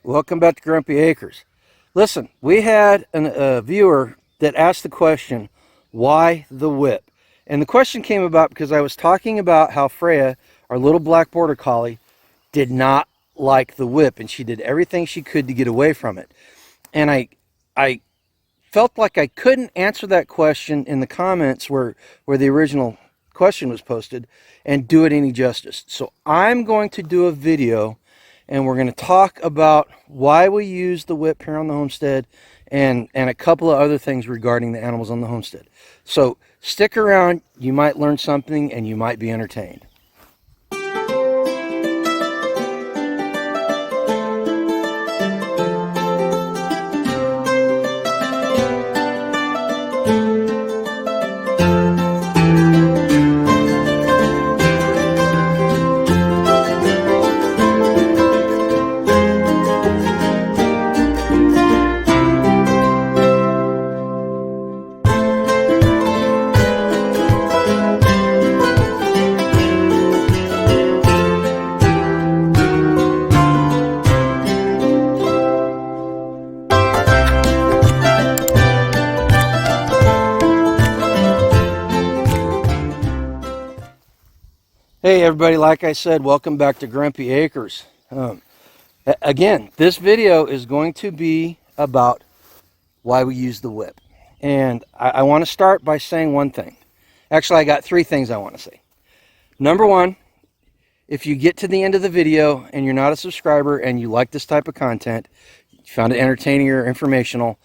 welcome back to Grumpy Acres. Listen, we had a viewer that asked the question, why the whip? And the question came about because I was talking about how Freya, our little black border collie, did not like the whip, and she did everything she could to get away from it. And I felt like I couldn't answer that question in the comments where the original question was posted and do it any justice. So I'm going to do a video and we're going to talk about why we use the whip here on the homestead and a couple of other things regarding the animals on the homestead. So stick around, you might learn something and you might be entertained. Hey everybody, like I said, welcome back to Grumpy Acres. Again, this video is going to be about why we use the whip. And I want to start by saying one thing. Actually, I got three things I want to say. Number one, if you get to the end of the video and you're not a subscriber and you like this type of content, you found it entertaining or informational,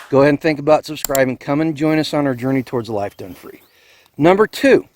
go ahead and think about subscribing. Come and join us on our journey towards a life done free. Number two,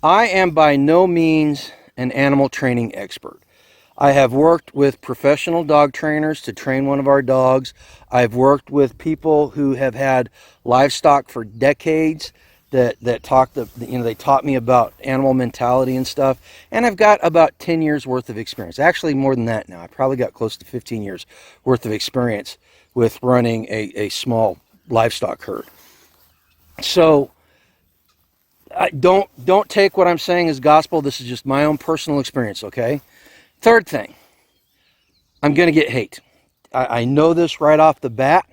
I am by no means an animal training expert. I have worked with professional dog trainers to train one of our dogs. I've worked with people who have had livestock for decades that they taught me about animal mentality and stuff. And I've got about 10 years worth of experience. Actually more than that now. I probably got close to 15 years worth of experience with running a small livestock herd. So don't take what I'm saying as gospel. This is just my own personal experience, okay? Third thing, I'm going to get hate. I know this right off the bat,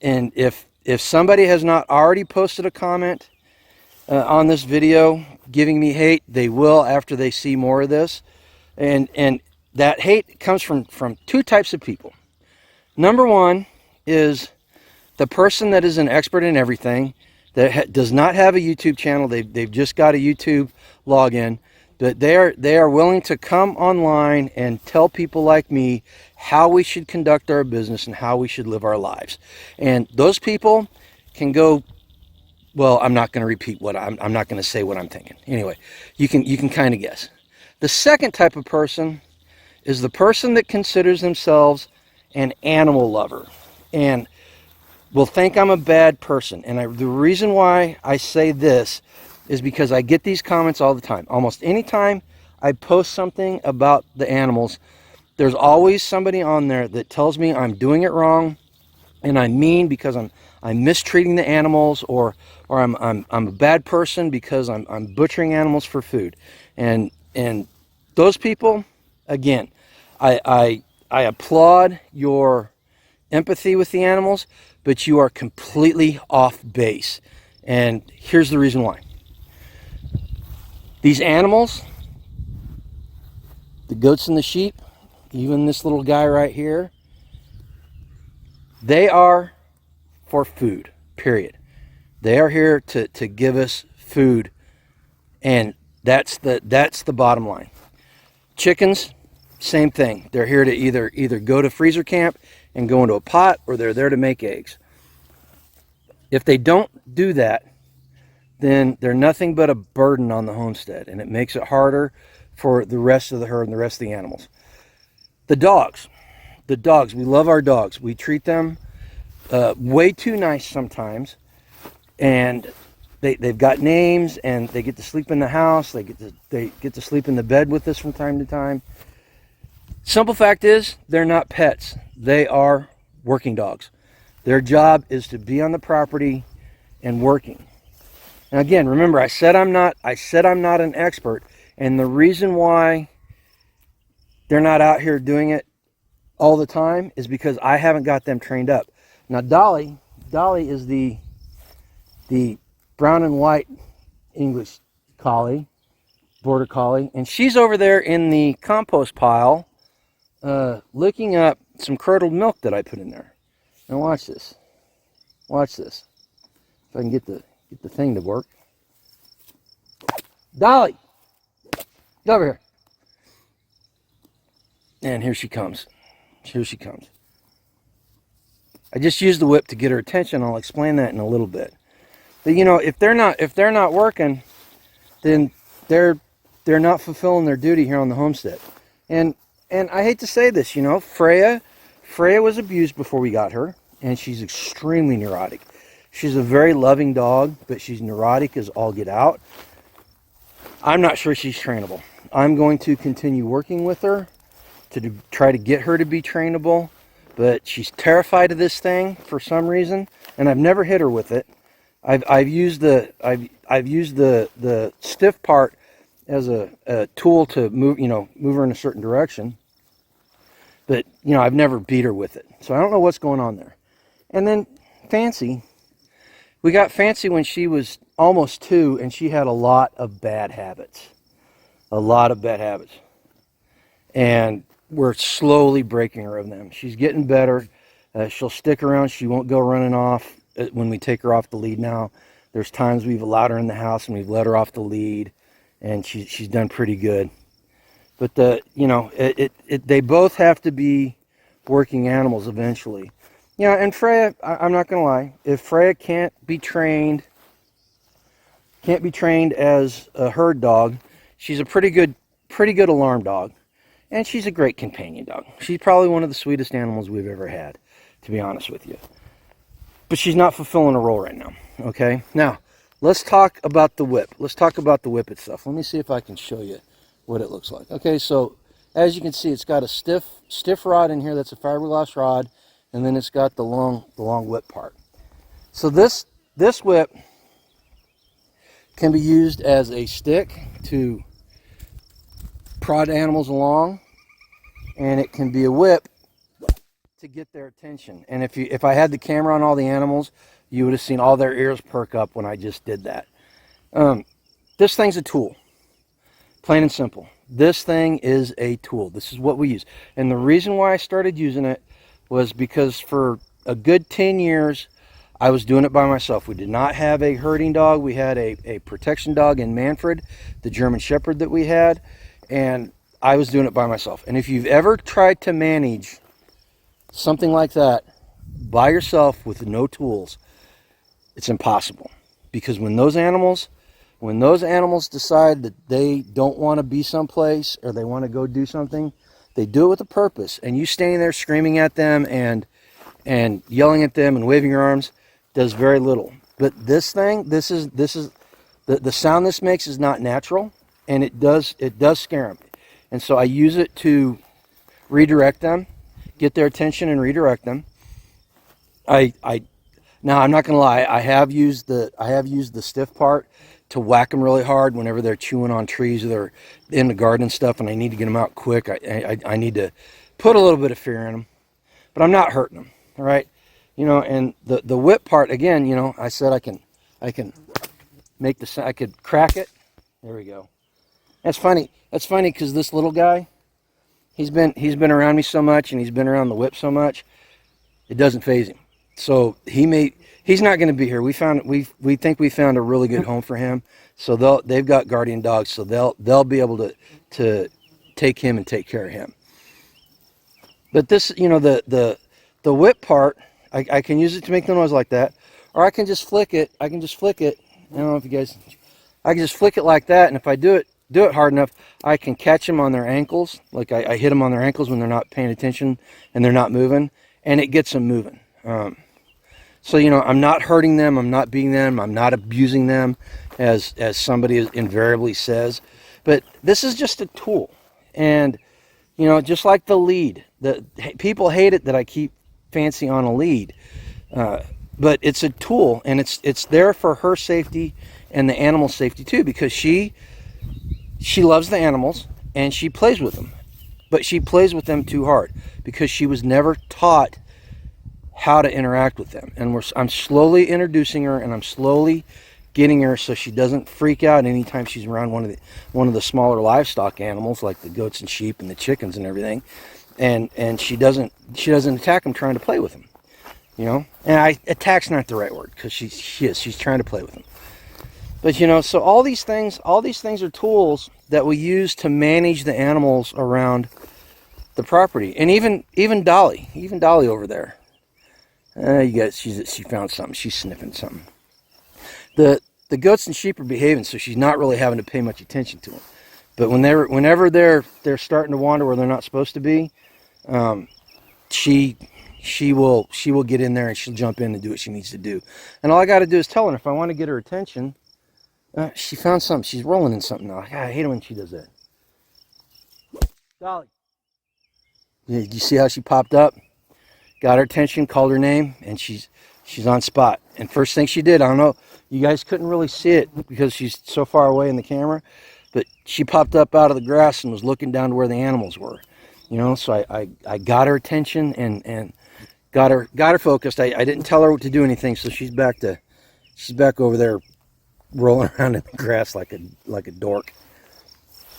and if somebody has not already posted a comment on this video giving me hate, they will after they see more of this. And that hate comes from two types of people. Number one is the person that is an expert in everything, that does not have a YouTube channel. They've just got a YouTube login. But they are willing to come online and tell people like me how we should conduct our business and how we should live our lives. And those people can go, well, I'm not going to repeat what I'm not going to say what I'm thinking. Anyway, you can kind of guess. The second type of person is the person that considers themselves an animal lover and will think I'm a bad person. And the reason why I say this is because I get these comments all the time. Almost any time I post something about the animals, there's always somebody on there that tells me I'm doing it wrong and I'm mean because I'm mistreating the animals, or I'm a bad person because I'm butchering animals for food. And those people, again, I applaud your empathy with the animals, but you are completely off base. And here's the reason why. These animals, the goats and the sheep, even this little guy right here, they are for food, period. They are here to give us food, and that's the bottom line. Chickens, same thing. They're here to either go to freezer camp and go into a pot, or they're there to make eggs. If they don't do that, then they're nothing but a burden on the homestead, and it makes it harder for the rest of the herd and the rest of the animals. The dogs, we love our dogs. We treat them way too nice sometimes, and they've got names, and they get to sleep in the house. They get to sleep in the bed with us from time to time. Simple fact is, they're not pets. They are working dogs. Their job is to be on the property and working. And again, remember, I said I'm not an expert, and the reason why they're not out here doing it all the time is because I haven't got them trained up. Now Dolly is the brown and white English collie, border collie, and she's over there in the compost pile licking up some curdled milk that I put in there. Now watch this. Watch this. If I can get the thing to work. Dolly, get over here. And here she comes. Here she comes. I just used the whip to get her attention. I'll explain that in a little bit. But you know, if they're not working, then they're not fulfilling their duty here on the homestead. And I hate to say this, you know, Freya was abused before we got her, and she's extremely neurotic. She's a very loving dog, but she's neurotic as all get out. I'm not sure she's trainable. I'm going to continue working with her to try to get her to be trainable, but she's terrified of this thing for some reason, and I've never hit her with it. I've used the stiff part as a tool to move her in a certain direction, but you know, I've never beat her with it, so I don't know what's going on there. And then Fancy, we got Fancy when she was almost 2, and she had a lot of bad habits, and we're slowly breaking her of them. She's getting better. She'll stick around. She won't go running off when we take her off the lead now. There's times we've allowed her in the house and we've let her off the lead, and she's done pretty good. But they both have to be working animals eventually. Yeah, and Freya, I'm not gonna lie, if Freya can't be trained as a herd dog, she's a pretty good alarm dog, and she's a great companion dog. She's probably one of the sweetest animals we've ever had, to be honest with you. But she's not fulfilling a role right now. Okay, now let's talk about the whip. Let's talk about the whip itself. Let me see if I can show you what it looks like. Okay, so as you can see, it's got a stiff rod in here. That's a fiberglass rod, and then it's got the long whip part. So this whip can be used as a stick to prod animals along, and it can be a whip to get their attention. And if I had the camera on all the animals, you would have seen all their ears perk up when I just did that. This thing's a tool, plain and simple. This thing is a tool. This is what we use. And the reason why I started using it was because for a good 10 years, I was doing it by myself. We did not have a herding dog. We had a protection dog in Manfred, the German Shepherd that we had, and I was doing it by myself. And if you've ever tried to manage something like that by yourself with no tools, it's impossible. Because when those animals decide that they don't want to be someplace or they want to go do something, they do it with a purpose. And you standing there screaming at them and yelling at them and waving your arms does very little. But this thing, this is the sound this makes is not natural, and it does scare them. And so I use it to redirect them, get their attention and redirect them. Now I'm not gonna lie, I have used the stiff part to whack them really hard whenever they're chewing on trees or they're in the garden and stuff, and I need to get them out quick. I need to put a little bit of fear in them, but I'm not hurting them. All right, you know. And the whip part again, you know, I said I can make the, I could crack it. There we go. That's funny. That's funny because this little guy, he's been around me so much, and he's been around the whip so much, it doesn't faze him. So he's not going to be here. We think we found a really good home for him. So they've got guardian dogs, so they'll be able to take him and take care of him. But this, you know, the whip part, I can use it to make the noise like that, or I can just flick it. I don't know if you guys, I can just flick it like that, and if I do it hard enough, I can catch them on their ankles. Like I hit them on their ankles when they're not paying attention and they're not moving, and it gets them moving. So, you know, I'm not hurting them, I'm not beating them, I'm not abusing them, as somebody invariably says. But this is just a tool. And, you know, just like the lead, people hate it that I keep Fancy on a lead. But it's a tool, and it's there for her safety and the animal safety too, because she loves the animals and she plays with them. but she plays with them too hard because she was never taught how to interact with them. And I'm slowly introducing her, and I'm slowly getting her so she doesn't freak out anytime she's around one of the smaller livestock animals like the goats and sheep and the chickens and everything, and she doesn't attack them trying to play with them, you know. And attack's not the right word, because she's trying to play with them. But you know, so all these things are tools that we use to manage the animals around the property. And even Dolly over there, you guys, she found something. She's sniffing something. The goats and sheep are behaving, so she's not really having to pay much attention to them. But whenever they're starting to wander where they're not supposed to be, she will get in there and she'll jump in and do what she needs to do. And all I got to do is tell her if I want to get her attention. She found something. She's rolling in something now. God, I hate it when she does that. Dolly. Yeah, you see how she popped up? Got her attention, called her name, and she's on spot. And first thing she did, I don't know, you guys couldn't really see it because she's so far away in the camera, but she popped up out of the grass and was looking down to where the animals were. You know, so I got her attention and got her focused. I didn't tell her to do anything, so she's back over there rolling around in the grass like a dork.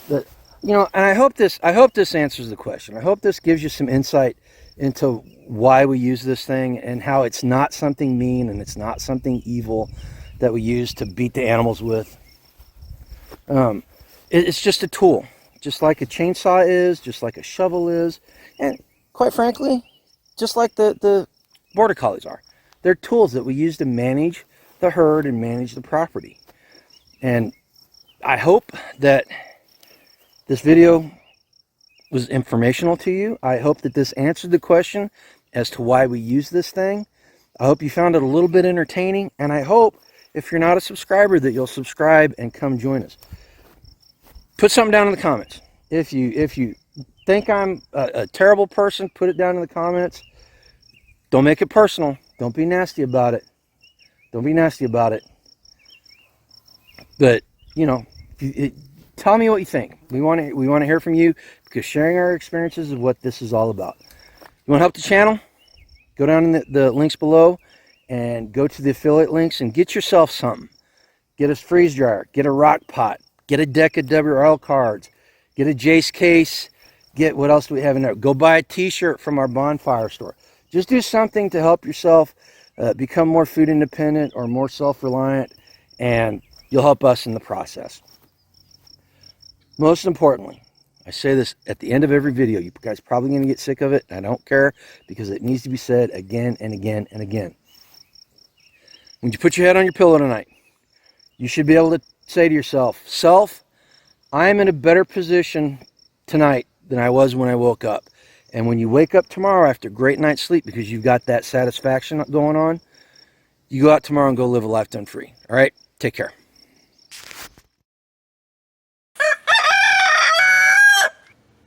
But you know, and I hope this answers the question. I hope this gives you some insight into why we use this thing and how it's not something mean and it's not something evil that we use to beat the animals with. It's just a tool, just like a chainsaw is, just like a shovel is, and quite frankly, just like the border collies are. They're tools that we use to manage the herd and manage the property. And I hope that this video was informational to you. I hope that this answered the question as to why we use this thing. I hope you found it a little bit entertaining, and I hope if you're not a subscriber that you'll subscribe and come join us. Put something down in the comments. If you think I'm a terrible person, put it down in the comments. Don't make it personal. Don't be nasty about it. Don't be nasty about it. But, you know, tell me what you think. We want to hear from you, because sharing our experiences is what this is all about. You want to help the channel? Go down in the links below and go to the affiliate links and get yourself something. Get a freeze dryer, get a rock pot, get a deck of WRL cards, get a Jace case, get, what else do we have in there? Go buy a t-shirt from our bonfire store. Just do something to help yourself become more food independent or more self-reliant, and you'll help us in the process. Most importantly, I say this at the end of every video. You guys are probably going to get sick of it. I don't care, because it needs to be said again and again and again. When you put your head on your pillow tonight, you should be able to say to yourself, self, I am in a better position tonight than I was when I woke up. And when you wake up tomorrow after a great night's sleep, because you've got that satisfaction going on, you go out tomorrow and go live a life done free. All right? Take care.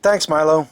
Thanks, Milo.